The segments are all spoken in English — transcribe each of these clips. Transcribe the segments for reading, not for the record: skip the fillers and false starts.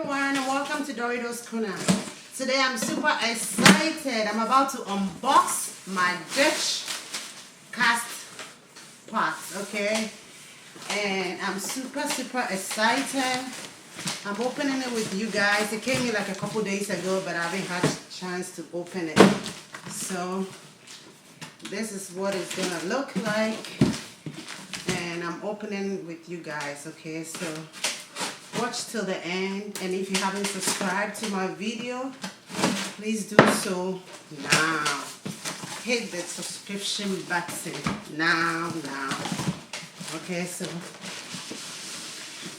everyone, and welcome to Doritos Corner. Today I'm super excited. I'm about to unbox my Dutch cast pot, okay? And I'm super excited. I'm opening it with you guys. It came in like a couple days ago, but I haven't had a chance to open it. So this is what it's gonna look like, and I'm opening with you guys, okay? So watch till the end, and if you haven't subscribed to my video, please do so now. Hit the subscription button now. Okay, so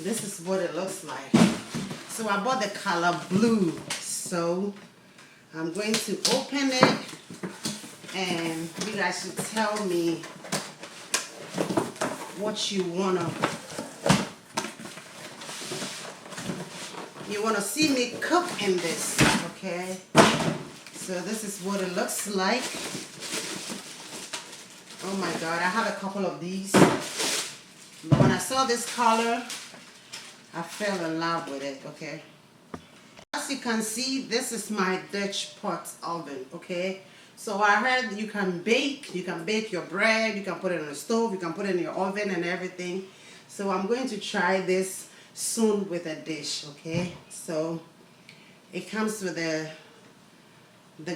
this is what it looks like. So I bought the color blue, so I'm going to open it, and you guys should tell me what you wanna see me cook in this, okay? So this is what it looks like. Oh my God, I have a couple of these. But when I saw this color, I fell in love with it, okay? As you can see, this is my Dutch pot oven, okay? So I heard you can bake your bread, you can put it on the stove, you can put it in your oven and everything. So I'm going to try this soon with a dish, okay? So it comes with the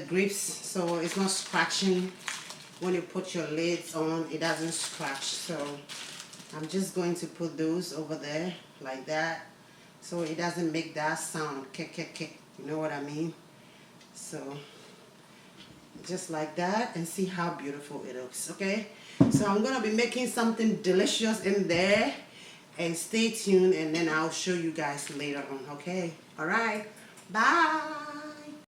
grips, so it's not scratching when you put your lids on. It doesn't scratch. So I'm just going to put those over there like that, so it doesn't make that sound, kick, you know what I mean? So just like that, and see how beautiful it looks, okay? So I'm gonna be making something delicious in there, and stay tuned, and then I'll show you guys later on, okay? All right, bye.